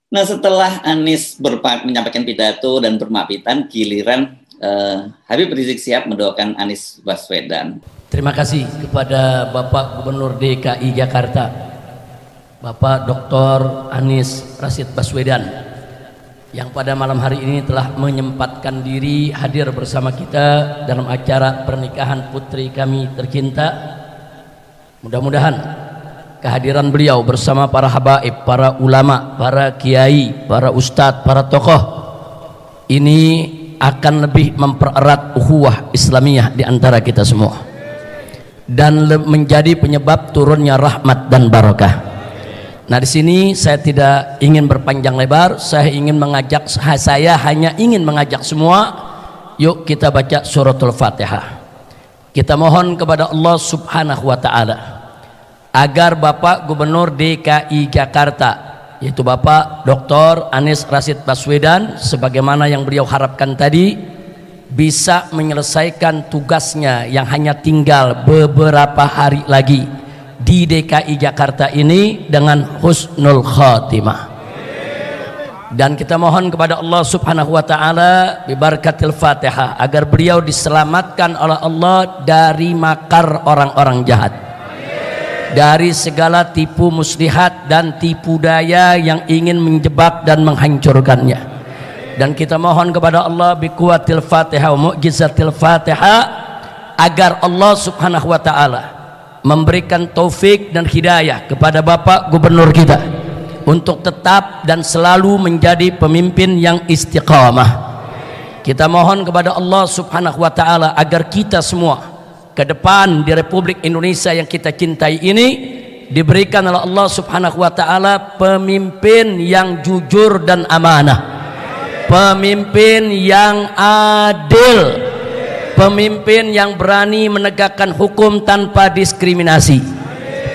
Nah, setelah Anies menyampaikan pidato dan bermapitan, giliran Habib Rizik Syihab mendoakan Anies Baswedan. Terima kasih kepada Bapak Gubernur DKI Jakarta, Bapak Dr. Anies Rashid Baswedan, yang pada malam hari ini telah menyempatkan diri hadir bersama kita dalam acara pernikahan putri kami tercinta. Mudah-mudahan kehadiran beliau bersama para habaib, para ulama, para kiai, para ustadz, para tokoh ini akan lebih mempererat ukhuwah Islamiyah di antara kita semua dan menjadi penyebab turunnya rahmat dan barakah. Nah, di sini saya tidak ingin berpanjang lebar, saya hanya ingin mengajak semua, yuk kita baca suratul Fatihah. Kita mohon kepada Allah Subhanahu wa taala agar Bapak Gubernur DKI Jakarta, yaitu Bapak Dr. Anies Rashid Baswedan, sebagaimana yang beliau harapkan tadi, bisa menyelesaikan tugasnya yang hanya tinggal beberapa hari lagi di DKI Jakarta ini dengan husnul khatimah. Dan kita mohon kepada Allah Subhanahu wa taala bibarakatil Fatihah agar beliau diselamatkan oleh Allah dari makar orang-orang jahat, dari segala tipu muslihat dan tipu daya yang ingin menjebak dan menghancurkannya. Dan kita mohon kepada Allah biquwatil Fatihah wa mu'jizatil Fatihah agar Allah Subhanahu wa taala memberikan taufik dan hidayah kepada Bapak Gubernur kita untuk tetap dan selalu menjadi pemimpin yang istiqamah. Kita mohon kepada Allah Subhanahu wa taala agar kita semua ke depan di Republik Indonesia yang kita cintai ini diberikan oleh Allah Subhanahu wa taala pemimpin yang jujur dan amanah, pemimpin yang adil, pemimpin yang berani menegakkan hukum tanpa diskriminasi,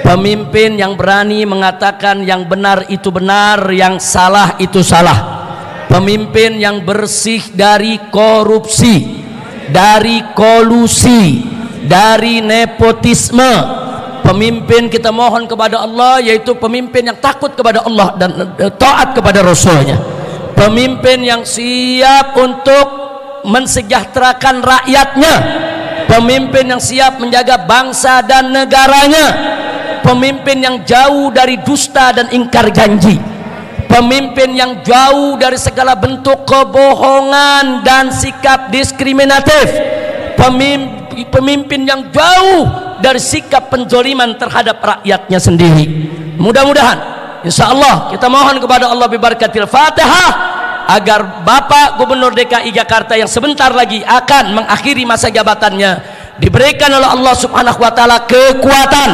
pemimpin yang berani mengatakan yang benar itu benar, yang salah itu salah, pemimpin yang bersih dari korupsi, dari kolusi, dari nepotisme. Pemimpin kita mohon kepada Allah yaitu pemimpin yang takut kepada Allah dan taat kepada Rasulnya, pemimpin yang siap untuk mensejahterakan rakyatnya, pemimpin yang siap menjaga bangsa dan negaranya, pemimpin yang jauh dari dusta dan ingkar janji, pemimpin yang jauh dari segala bentuk kebohongan dan sikap diskriminatif, pemimpin yang jauh dari sikap penzoliman terhadap rakyatnya sendiri. Mudah-mudahan insya Allah kita mohon kepada Allah bibarakatil Fatihah agar Bapak Gubernur DKI Jakarta yang sebentar lagi akan mengakhiri masa jabatannya diberikan oleh Allah Subhanahu wa taala kekuatan,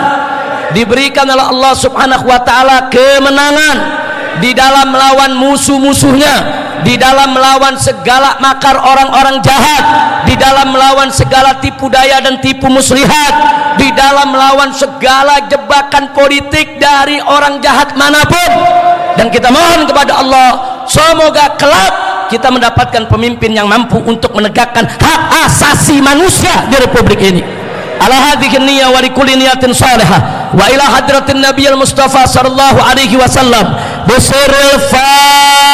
diberikan oleh Allah Subhanahu wa taala kemenangan di dalam melawan musuh-musuhnya, di dalam melawan segala makar orang-orang jahat, di dalam melawan segala tipu daya dan tipu muslihat, di dalam melawan segala jebakan politik dari orang jahat manapun. Dan kita mohon kepada Allah semoga kelak kita mendapatkan pemimpin yang mampu untuk menegakkan hak asasi manusia di Republik ini. Ala hadhihi niyyah wa likulli niyatin salihah wa ila hadratin nabiyil mustafa sallallahu alaihi wasallam bisirril Fatihah.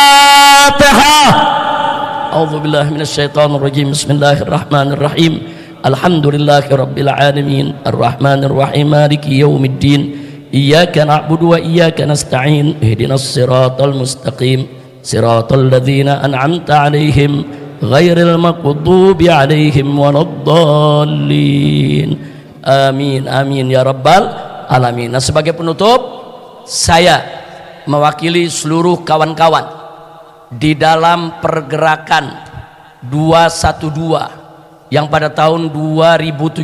A'udzu billahi minasyaitonir rajim. Bismillahirrahmanirrahim. Alhamdulillahi rabbil alamin arrahmanir rahim maliki yaumiddin. Iyyaka na'budu wa iyyaka nasta'in ihdinas siratal mustaqim siratal ladzina an'amta 'alaihim ghairil maghdubi 'alaihim waladdallin. Amin amin ya rabbal alamin. Nah, sebagai penutup saya mewakili seluruh kawan-kawan di dalam pergerakan 212 yang pada tahun 2017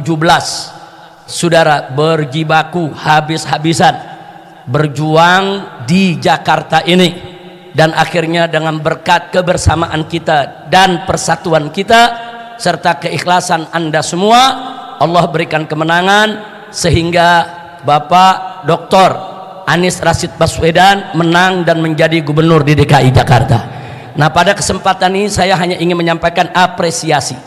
saudara berjibaku habis-habisan berjuang di Jakarta ini, dan akhirnya dengan berkat kebersamaan kita dan persatuan kita serta keikhlasan Anda semua, Allah berikan kemenangan sehingga Bapak Dr. Anies Rashid Baswedan menang dan menjadi gubernur di DKI Jakarta. Nah, pada kesempatan ini saya hanya ingin menyampaikan apresiasi,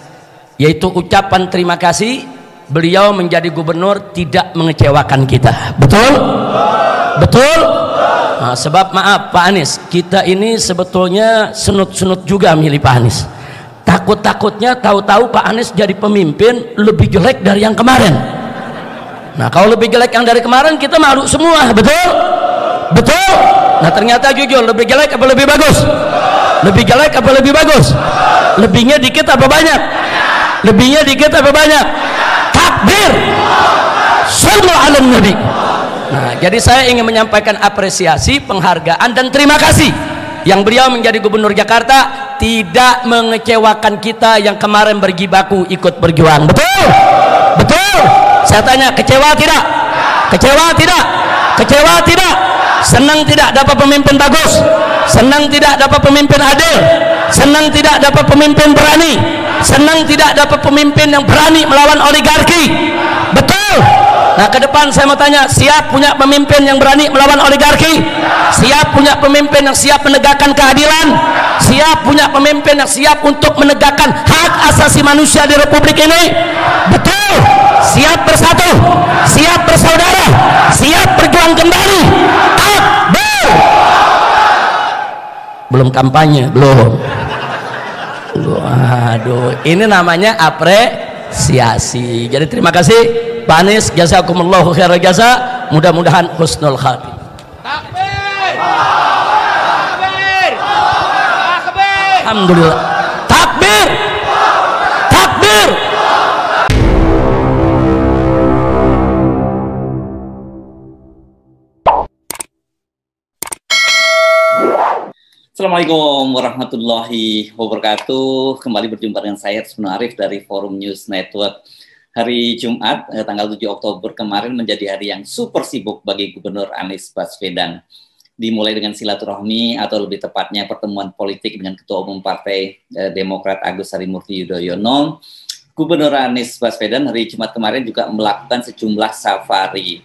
yaitu ucapan terima kasih. Beliau menjadi gubernur tidak mengecewakan kita, betul? Betul? Sebab maaf Pak Anies, kita ini sebetulnya senut-senut juga milih Pak Anies. Takut-takutnya tahu-tahu Pak Anies jadi pemimpin lebih jelek dari yang kemarin. Nah kalau lebih jelek yang dari kemarin kita malu semua, betul? Betul? Nah ternyata jujur, lebih jelek apa lebih bagus? Lebih jelek apa lebih bagus? Lebihnya dikit apa banyak? Lebihnya dikit apa banyak? Takbir! Sallu ala Nabi. Nah, jadi saya ingin menyampaikan apresiasi, penghargaan dan terima kasih yang beliau menjadi gubernur Jakarta tidak mengecewakan kita yang kemarin berjibaku ikut berjuang. Betul? Betul? Saya tanya, kecewa tidak? Kecewa tidak? Kecewa tidak? Senang tidak dapat pemimpin bagus? Senang tidak dapat pemimpin adil? Senang tidak dapat pemimpin berani? Senang tidak dapat pemimpin yang berani melawan oligarki? Betul? Nah ke depan saya mau tanya, siap punya pemimpin yang berani melawan oligarki? Siap punya pemimpin yang siap menegakkan keadilan? Siap punya pemimpin yang siap untuk menegakkan hak asasi manusia di Republik ini? Betul? Siap bersatu? Siap bersaudara? Siap berjuang kembali? Takbir! Belum kampanye, belum. Waduh, ini namanya apresiasi. Jadi terima kasih Pak Anies, jazakumullahu khairal jasa, mudah-mudahan husnul khatimah. Takbir! Takbir! Takbir! Alhamdulillah. Takbir! Takbir! Assalamualaikum warahmatullahi wabarakatuh. Kembali berjumpa dengan saya Rusnul Arif dari Forum News Network. Hari Jumat, tanggal 7 Oktober kemarin menjadi hari yang super sibuk bagi Gubernur Anies Baswedan. Dimulai dengan silaturahmi atau lebih tepatnya pertemuan politik dengan Ketua Umum Partai Demokrat Agus Harimurti Yudhoyono. Gubernur Anies Baswedan hari Jumat kemarin juga melakukan sejumlah safari,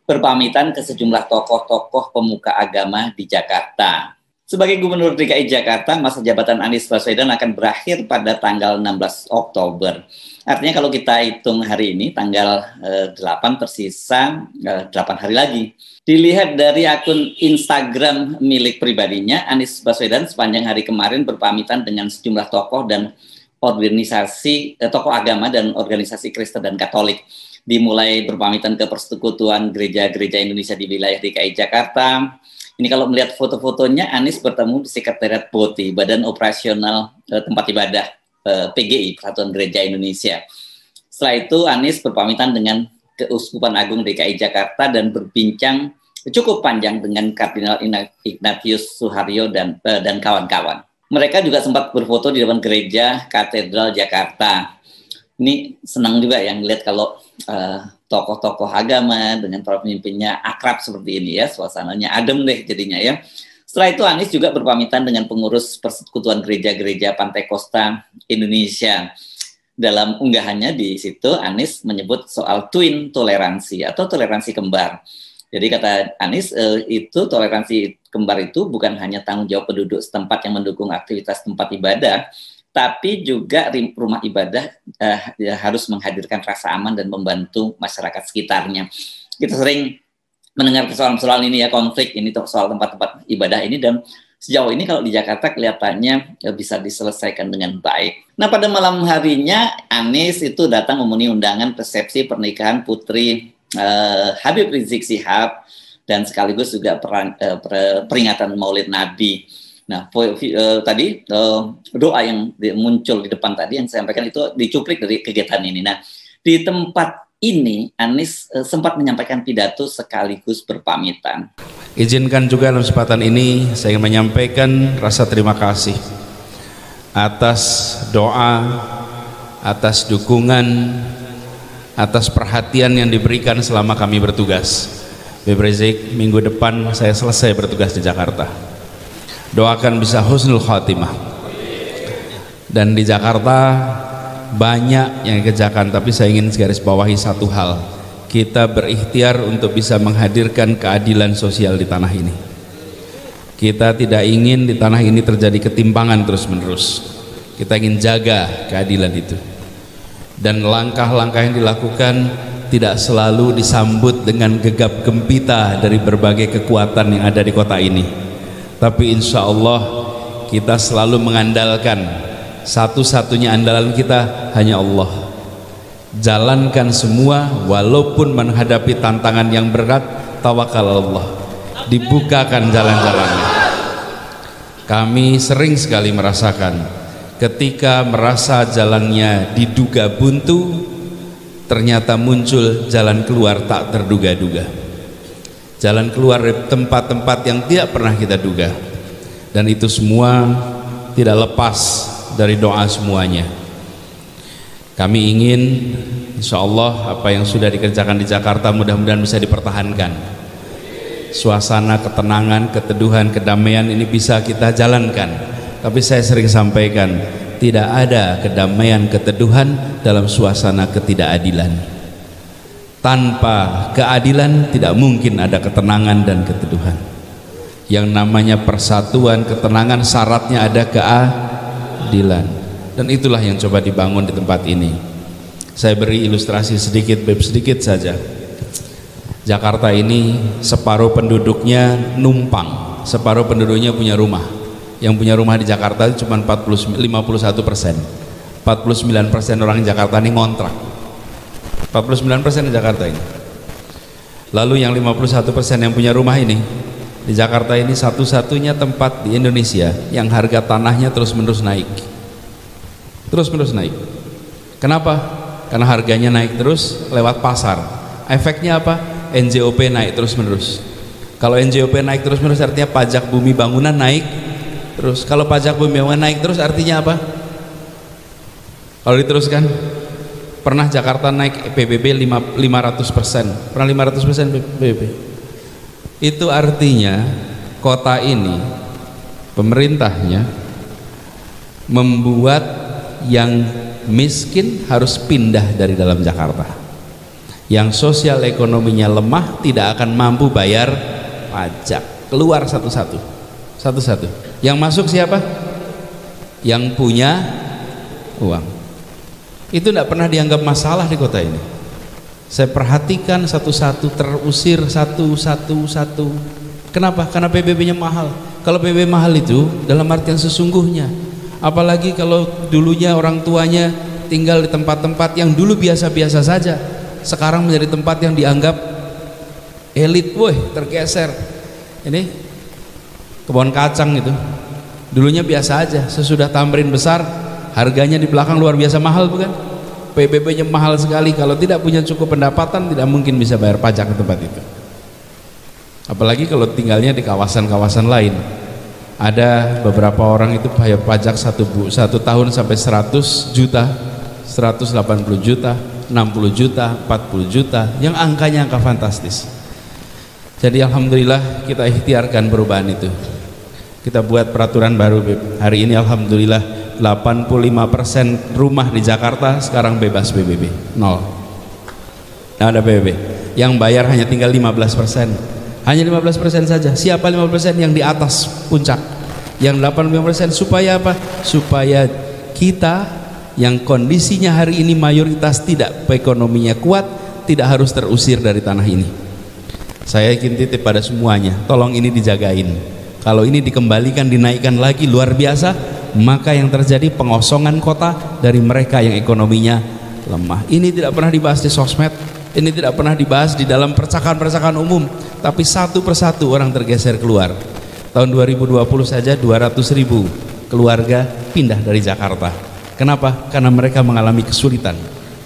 berpamitan ke sejumlah tokoh-tokoh pemuka agama di Jakarta. Sebagai Gubernur DKI Jakarta, masa jabatan Anies Baswedan akan berakhir pada tanggal 16 Oktober. Artinya kalau kita hitung hari ini, tanggal 8 tersisa 8 hari lagi. Dilihat dari akun Instagram milik pribadinya, Anies Baswedan sepanjang hari kemarin berpamitan dengan sejumlah tokoh dan organisasi, tokoh agama dan organisasi Kristen dan Katolik. Dimulai berpamitan ke Persekutuan Gereja-Gereja Indonesia di wilayah DKI Jakarta. Ini kalau melihat foto-fotonya, Anies bertemu di Sekretariat BOTI, Badan Operasional Tempat Ibadah PGI, Persatuan Gereja Indonesia. Setelah itu, Anies berpamitan dengan Keuskupan Agung DKI Jakarta dan berbincang cukup panjang dengan Kardinal Ignatius Suharyo dan kawan-kawan. Mereka juga sempat berfoto di depan gereja Katedral Jakarta. Ini senang juga yang lihat kalau tokoh-tokoh agama dengan para pemimpinnya akrab seperti ini ya, suasananya adem deh jadinya ya. Setelah itu Anies juga berpamitan dengan pengurus Persekutuan Gereja-Gereja Pantai Costa Indonesia. Dalam unggahannya di situ Anies menyebut soal twin toleransi atau toleransi kembar. Jadi kata Anies itu toleransi kembar itu bukan hanya tanggung jawab penduduk setempat yang mendukung aktivitas tempat ibadah, tapi juga rumah ibadah harus menghadirkan rasa aman dan membantu masyarakat sekitarnya. Kita sering mendengar persoalan-persoalan ini ya, konflik ini soal tempat-tempat ibadah ini, dan sejauh ini kalau di Jakarta kelihatannya bisa diselesaikan dengan baik. Nah pada malam harinya Anies itu datang memenuhi undangan resepsi pernikahan putri Habib Rizik Syihab dan sekaligus juga peringatan Maulid Nabi. Nah, tadi doa yang muncul di depan tadi yang saya sampaikan itu dicuplik dari kegiatan ini. Nah, di tempat ini Anies sempat menyampaikan pidato sekaligus berpamitan. Izinkan juga dalam kesempatan ini saya ingin menyampaikan rasa terima kasih atas doa, atas dukungan, atas perhatian yang diberikan selama kami bertugas. Habib Rizik, minggu depan saya selesai bertugas di Jakarta. Doakan bisa husnul khatimah. Dan di Jakarta banyak yang dikerjakan, tapi saya ingin garis bawahi satu hal. Kita berikhtiar untuk bisa menghadirkan keadilan sosial di tanah ini. Kita tidak ingin di tanah ini terjadi ketimpangan terus-menerus. Kita ingin jaga keadilan itu. Dan langkah-langkah yang dilakukan tidak selalu disambut dengan gegap gempita dari berbagai kekuatan yang ada di kota ini, tapi insya Allah kita selalu mengandalkan, satu-satunya andalan kita hanya Allah. Jalankan semua walaupun menghadapi tantangan yang berat, tawakal Allah, dibukakan jalan-jalannya. Kami sering sekali merasakan ketika merasa jalannya diduga buntu, ternyata muncul jalan keluar tak terduga-duga, jalan keluar dari tempat-tempat yang tidak pernah kita duga, dan itu semua tidak lepas dari doa semuanya. Kami ingin insya Allah apa yang sudah dikerjakan di Jakarta mudah-mudahan bisa dipertahankan. Suasana ketenangan, keteduhan, kedamaian ini bisa kita jalankan, tapi saya sering sampaikan, tidak ada kedamaian, keteduhan dalam suasana ketidakadilan. Tanpa keadilan tidak mungkin ada ketenangan dan keteduhan. Yang namanya persatuan, ketenangan, syaratnya ada keadilan, dan itulah yang coba dibangun di tempat ini. Saya beri ilustrasi sedikit, sedikit saja. Jakarta ini separuh penduduknya numpang, separuh penduduknya punya rumah. Yang punya rumah di Jakarta itu cuma 51%. 49% orang Jakarta ini ngontrak. 49% di Jakarta ini. Lalu yang 51% yang punya rumah ini, di Jakarta ini satu-satunya tempat di Indonesia yang harga tanahnya terus-menerus naik. Terus-menerus naik. Kenapa? Karena harganya naik terus lewat pasar. Efeknya apa? NJOP naik terus-menerus. Kalau NJOP naik terus-menerus artinya pajak bumi bangunan naik terus. Kalau pajak bumi bangunan naik terus artinya apa? Kalau diteruskan, pernah Jakarta naik PBB 500%. Pernah 500% PBB. Itu artinya kota ini, pemerintahnya membuat yang miskin harus pindah dari dalam Jakarta. Yang sosial ekonominya lemah tidak akan mampu bayar pajak, keluar satu-satu. Yang masuk siapa? Yang punya uang. Itu tidak pernah dianggap masalah di kota ini. Saya perhatikan satu-satu, terusir satu-satu. Kenapa? Karena PBB-nya mahal. Kalau PBB mahal itu dalam artian sesungguhnya, apalagi kalau dulunya orang tuanya tinggal di tempat-tempat yang dulu biasa-biasa saja, sekarang menjadi tempat yang dianggap elit, woi, tergeser. Ini kebun kacang itu dulunya biasa aja, sesudah Tamrin besar harganya di belakang luar biasa mahal, bukan? PBB-nya mahal sekali. Kalau tidak punya cukup pendapatan tidak mungkin bisa bayar pajak ke tempat itu, apalagi kalau tinggalnya di kawasan-kawasan lain. Ada beberapa orang itu bayar pajak satu tahun sampai 100 juta, 180 juta, 60 juta, 40 juta, yang angkanya angka fantastis. Jadi alhamdulillah kita ikhtiarkan perubahan itu. Kita buat peraturan baru, Beb. Hari ini alhamdulillah 85% rumah di Jakarta sekarang bebas PBB. 0. Nah, ada PBB. Yang bayar hanya tinggal 15%. Hanya 15% saja. Siapa 15%? Yang di atas puncak. Yang 85% supaya apa? Supaya kita yang kondisinya hari ini mayoritas tidak ekonominya kuat, tidak harus terusir dari tanah ini. Saya ingin titip pada semuanya, tolong ini dijagain. Kalau ini dikembalikan, dinaikkan lagi luar biasa, maka yang terjadi pengosongan kota dari mereka yang ekonominya lemah. Ini tidak pernah dibahas di sosmed, ini tidak pernah dibahas di dalam percakapan-percakapan umum, tapi satu persatu orang tergeser keluar. Tahun 2020 saja 200.000 keluarga pindah dari Jakarta. Kenapa? Karena mereka mengalami kesulitan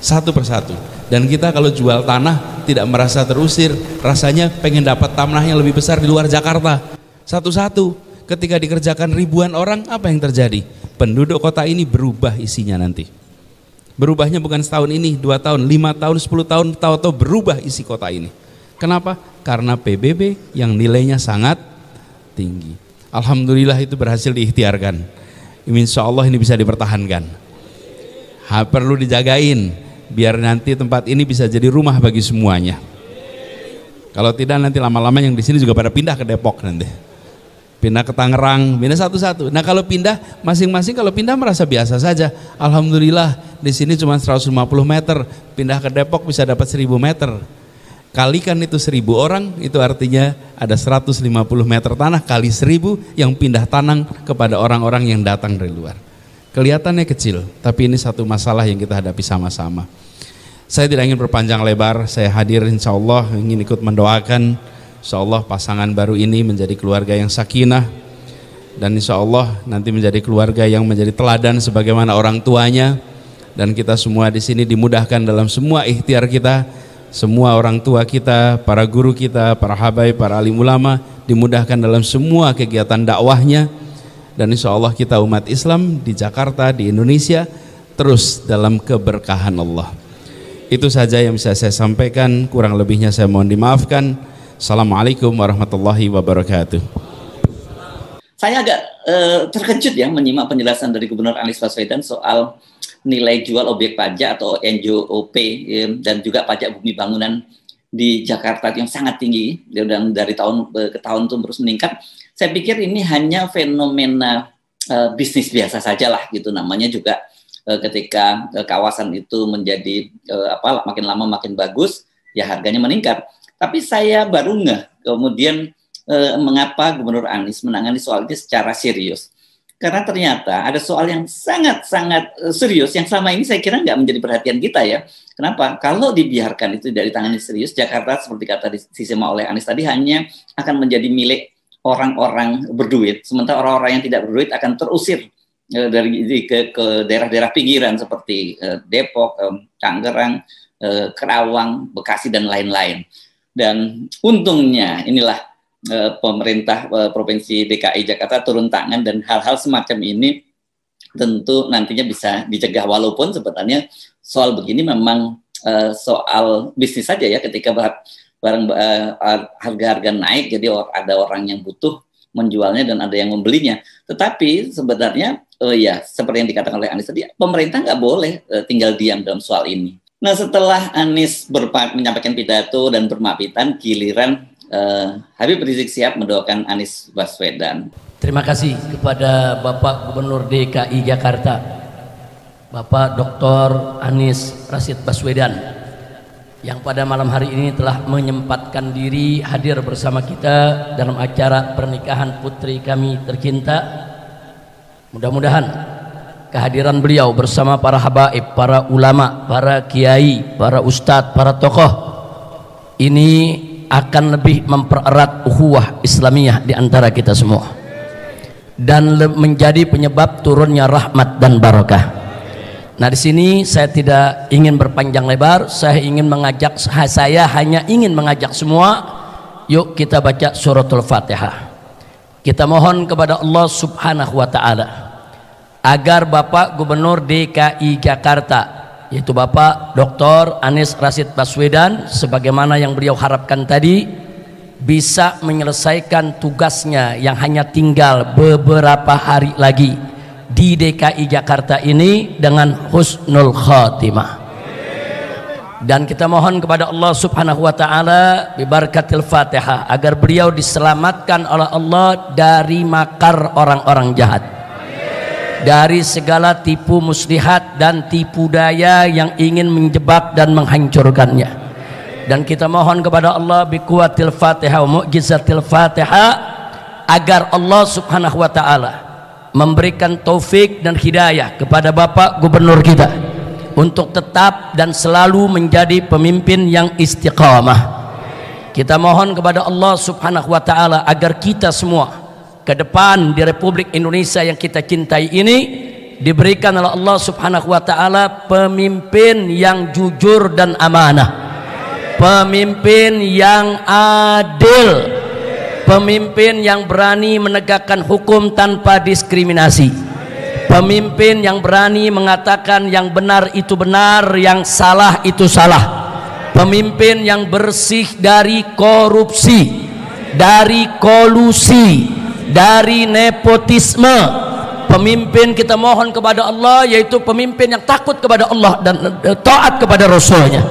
satu persatu. Dan kita kalau jual tanah tidak merasa terusir, rasanya pengen dapat tanah yang lebih besar di luar Jakarta. Satu-satu. Ketika dikerjakan ribuan orang, apa yang terjadi? Penduduk kota ini berubah isinya nanti. Berubahnya bukan setahun ini, 2 tahun, 5 tahun, 10 tahun, tahu-tahu berubah isi kota ini. Kenapa? Karena PBB yang nilainya sangat tinggi. Alhamdulillah itu berhasil diikhtiarkan. Insya Allah ini bisa dipertahankan. Perlu dijagain biar nanti tempat ini bisa jadi rumah bagi semuanya. Kalau tidak nanti lama-lama yang di sini juga pada pindah ke Depok nanti. pindah ke Tangerang, pindah satu-satu. Nah kalau pindah masing-masing, kalau pindah merasa biasa saja. Alhamdulillah di sini cuma 150 meter, pindah ke Depok bisa dapat 1000 meter. Kalikan itu 1000 orang, itu artinya ada 150 meter tanah kali 1000 yang pindah tanah kepada orang-orang yang datang dari luar. Kelihatannya kecil, tapi ini satu masalah yang kita hadapi sama-sama. Saya tidak ingin berpanjang lebar, saya hadir insya Allah ingin ikut mendoakan insya Allah pasangan baru ini menjadi keluarga yang sakinah, dan insya Allah nanti menjadi keluarga yang menjadi teladan sebagaimana orang tuanya, dan kita semua di sini dimudahkan dalam semua ikhtiar kita, semua orang tua kita, para guru kita, para habaib, para alim ulama dimudahkan dalam semua kegiatan dakwahnya, dan insya Allah kita umat Islam di Jakarta, di Indonesia terus dalam keberkahan Allah. Itu saja yang bisa saya sampaikan, kurang lebihnya saya mohon dimaafkan. Assalamualaikum warahmatullahi wabarakatuh. Saya agak terkejut ya menyimak penjelasan dari Gubernur Anies Baswedan soal nilai jual objek pajak atau NJOP dan juga pajak bumi bangunan di Jakarta yang sangat tinggi dan dari tahun ke tahun itu terus meningkat. Saya pikir ini hanya fenomena bisnis biasa saja lah gitu, namanya juga ketika kawasan itu menjadi makin lama makin bagus ya harganya meningkat. Tapi saya baru kemudian mengapa Gubernur Anies menangani soal ini secara serius. Karena ternyata ada soal yang sangat-sangat serius yang selama ini saya kira nggak menjadi perhatian kita ya. Kenapa? Kalau dibiarkan itu dari ditangani serius, Jakarta seperti kata disema oleh Anies tadi hanya akan menjadi milik orang-orang berduit. Sementara orang-orang yang tidak berduit akan terusir ke daerah-daerah pinggiran seperti Depok, Tangerang, Kerawang, Bekasi dan lain-lain. Dan untungnya inilah pemerintah Provinsi DKI Jakarta turun tangan, dan hal-hal semacam ini tentu nantinya bisa dicegah, walaupun sebenarnya soal begini memang soal bisnis saja ya, ketika harga-harga naik jadi ada orang yang butuh menjualnya dan ada yang membelinya. Tetapi sebenarnya ya seperti yang dikatakan oleh Anies tadi, pemerintah nggak boleh tinggal diam dalam soal ini. Nah, setelah Anies menyampaikan pidato dan bermapitan, giliran Habib Rizik Syihab mendoakan Anies Baswedan. Terima kasih kepada Bapak Gubernur DKI Jakarta, Bapak Dr. Anies Rashid Baswedan, yang pada malam hari ini telah menyempatkan diri hadir bersama kita dalam acara pernikahan putri kami tercinta. Mudah-mudahan kehadiran beliau bersama para habaib, para ulama, para kiai, para ustadz, para tokoh ini akan lebih mempererat ukhuwah Islamiyah di antara kita semua dan menjadi penyebab turunnya rahmat dan barakah. Nah, di sini saya tidak ingin berpanjang lebar, saya hanya ingin mengajak semua, yuk kita baca suratul Fatihah. Kita mohon kepada Allah Subhanahu wa taala agar Bapak Gubernur DKI Jakarta, yaitu Bapak Dr. Anies Rashid Baswedan, sebagaimana yang beliau harapkan tadi, bisa menyelesaikan tugasnya yang hanya tinggal beberapa hari lagi di DKI Jakarta ini dengan husnul khatimah. Dan kita mohon kepada Allah Subhanahu wa taala bi barakatil Fatihah agar beliau diselamatkan oleh Allah dari makar orang-orang jahat, dari segala tipu muslihat dan tipu daya yang ingin menjebak dan menghancurkannya. Dan kita mohon kepada Allah bi kuwatil Fatihah wa mu'jizatil Fatihah agar Allah Subhanahu wa taala memberikan taufik dan hidayah kepada Bapak Gubernur kita untuk tetap dan selalu menjadi pemimpin yang istiqamah. Kita mohon kepada Allah Subhanahu wa taala agar kita semua ke depan di Republik Indonesia yang kita cintai ini diberikan oleh Allah Subhanahu wa taala pemimpin yang jujur dan amanah, pemimpin yang adil, pemimpin yang berani menegakkan hukum tanpa diskriminasi, pemimpin yang berani mengatakan yang benar itu benar, yang salah itu salah, pemimpin yang bersih dari korupsi, dari kolusi, dari nepotisme. Pemimpin kita mohon kepada Allah yaitu pemimpin yang takut kepada Allah dan taat kepada Rasulnya,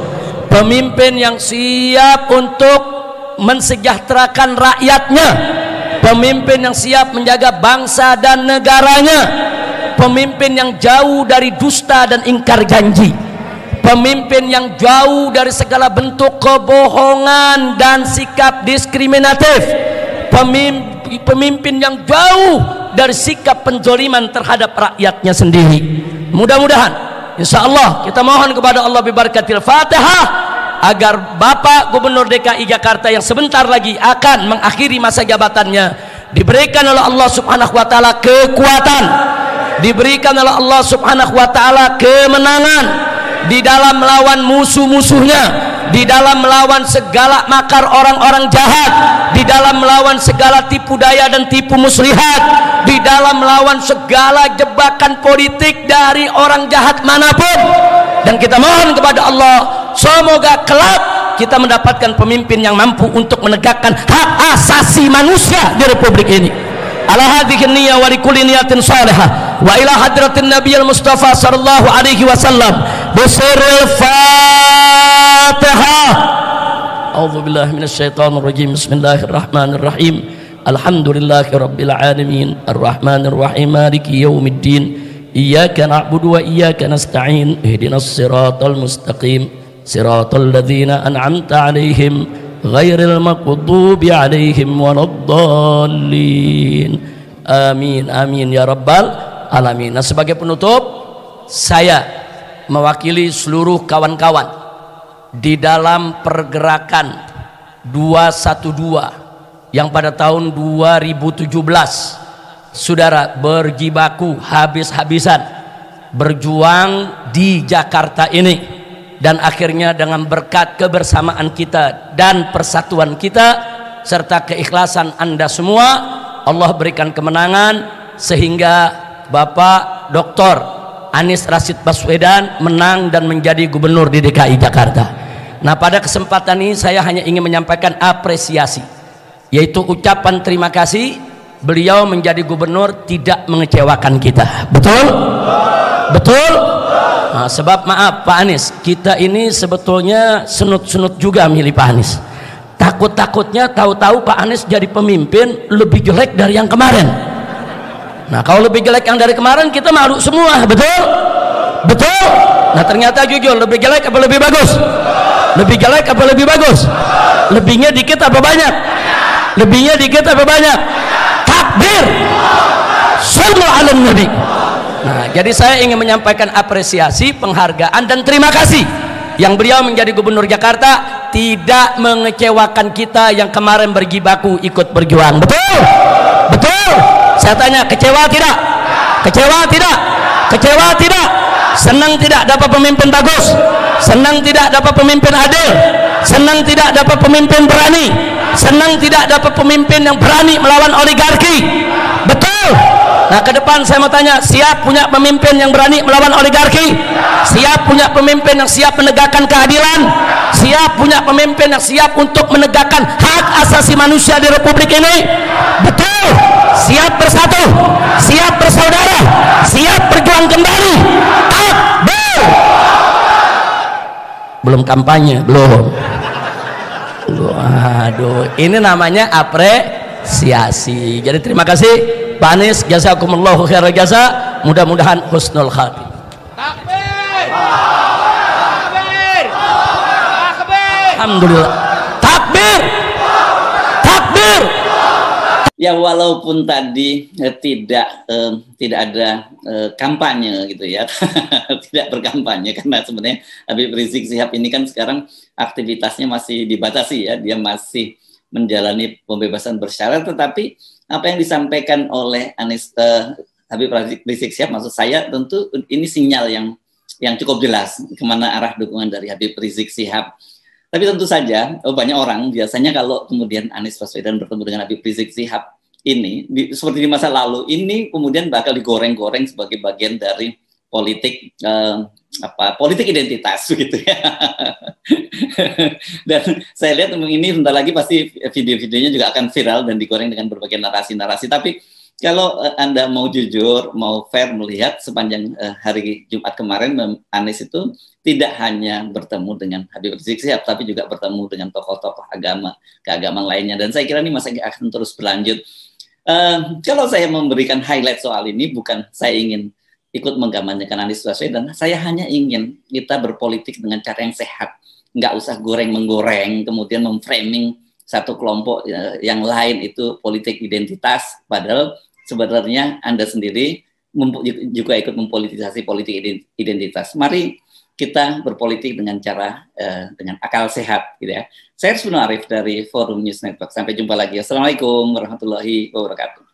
pemimpin yang siap untuk mensejahterakan rakyatnya, pemimpin yang siap menjaga bangsa dan negaranya, pemimpin yang jauh dari dusta dan ingkar janji, pemimpin yang jauh dari segala bentuk kebohongan dan sikap diskriminatif, pemimpin yang jauh dari sikap penzoliman terhadap rakyatnya sendiri. Mudah-mudahan insya Allah kita mohon kepada Allah bibarakatil Fatihah agar Bapak Gubernur DKI Jakarta yang sebentar lagi akan mengakhiri masa jabatannya diberikan oleh Allah Subhanahu wa taala kekuatan, diberikan oleh Allah Subhanahu wa taala kemenangan di dalam melawan musuh-musuhnya, di dalam melawan segala makar orang-orang jahat, di dalam melawan segala tipu daya dan tipu muslihat, di dalam melawan segala jebakan politik dari orang jahat manapun. Dan kita mohon kepada Allah semoga kelak kita mendapatkan pemimpin yang mampu untuk menegakkan hak asasi manusia di republik ini. Ala hadhihi niyyah wa likulli niyatin salihah wa ila hadratin nabiyil mustafa sallallahu alaihi wasallam bisirril Fatihah. A'udzu billahi minasyaitonir rajim. Bismillahirrahmanirrahim. Alhamdulillahi rabbil alamin arrahmanir rahim maliki yaumiddin iyyaka na'budu wa iyyaka nasta'in ihdinas siratal mustaqim siratal ladzina an'amta 'alaihim ghairil maghdubi 'alaihim waladdallin. Amin amin ya rabbal alamin. Nah, sebagai penutup saya mewakili seluruh kawan-kawan di dalam pergerakan 212 yang pada tahun 2017 saudara berjibaku habis-habisan berjuang di Jakarta ini, dan akhirnya dengan berkat kebersamaan kita dan persatuan kita serta keikhlasan Anda semua, Allah berikan kemenangan sehingga Bapak Dr. Anies Rashid Baswedan menang dan menjadi gubernur di DKI Jakarta. Nah, pada kesempatan ini saya hanya ingin menyampaikan apresiasi, yaitu ucapan terima kasih. Beliau menjadi gubernur tidak mengecewakan kita, betul? Betul? Nah, sebab maaf Pak Anies, kita ini sebetulnya senut-senut juga milih Pak Anies. Takut-takutnya tahu-tahu Pak Anies jadi pemimpin lebih jelek dari yang kemarin. Nah, kalau lebih jelek yang dari kemarin kita malu semua, betul? Betul? Nah, ternyata jujur lebih jelek apa lebih bagus? Lebih jelek apa lebih bagus? Lebihnya dikit apa banyak? Lebihnya dikit apa banyak? Takbir, sallu ala nabi. Nah, jadi saya ingin menyampaikan apresiasi, penghargaan dan terima kasih yang beliau menjadi gubernur Jakarta tidak mengecewakan kita yang kemarin berjibaku ikut berjuang. Betul? Betul? Saya tanya, kecewa tidak? Kecewa tidak? Kecewa tidak? Senang tidak dapat pemimpin bagus? Senang tidak dapat pemimpin adil? Senang tidak dapat pemimpin berani? Senang tidak dapat pemimpin yang berani melawan oligarki? Betul? Nah, ke depan saya mau tanya, siap punya pemimpin yang berani melawan oligarki? Siap punya pemimpin yang siap menegakkan keadilan? Siap punya pemimpin yang siap untuk menegakkan hak asasi manusia di republik ini? Betul? Siap bersatu? Siap bersaudara? Siap berjuang kembali? Takbir! Belum kampanye, belum. Waduh, ini namanya apresiasi. Jadi terima kasih Pak Anies, jazakumullahu khairal jasa. Mudah-mudahan husnul khatimah. Takbir! Takbir! Takbir! Alhamdulillah. Takbir! Takbir! Ya, walaupun tadi tidak ada kampanye gitu ya, tidak berkampanye, karena sebenarnya Habib Rizik Syihab ini kan sekarang aktivitasnya masih dibatasi ya, dia masih menjalani pembebasan bersyarat, tetapi apa yang disampaikan oleh Habib Rizik Syihab, maksud saya tentu ini sinyal yang cukup jelas kemana arah dukungan dari Habib Rizik Syihab. Tapi tentu saja banyak orang biasanya kalau kemudian Anies Baswedan bertemu dengan Habib Rizik Syihab ini seperti di masa lalu ini kemudian bakal digoreng-goreng sebagai bagian dari politik politik identitas begitu ya. Dan saya lihat ini sebentar lagi pasti video-videonya juga akan viral dan digoreng dengan berbagai narasi-narasi. Tapi kalau Anda mau jujur, mau fair melihat sepanjang hari Jumat kemarin, Anies itu tidak hanya bertemu dengan Habib Rizik Syihab, tapi juga bertemu dengan tokoh-tokoh agama, keagamaan lainnya. Dan saya kira ini masih akan terus berlanjut. Kalau saya memberikan highlight soal ini, bukan saya ingin ikut mengkampanyekan Anies Baswedan, saya hanya ingin kita berpolitik dengan cara yang sehat, nggak usah goreng-menggoreng, kemudian memframing satu kelompok yang lain itu politik identitas, padahal sebenarnya Anda sendiri juga ikut mempolitisasi politik identitas. Mari kita berpolitik dengan cara dengan akal sehat, gitu ya. Saya Arif dari Forum News Network. Sampai jumpa lagi. Assalamualaikum warahmatullahi wabarakatuh.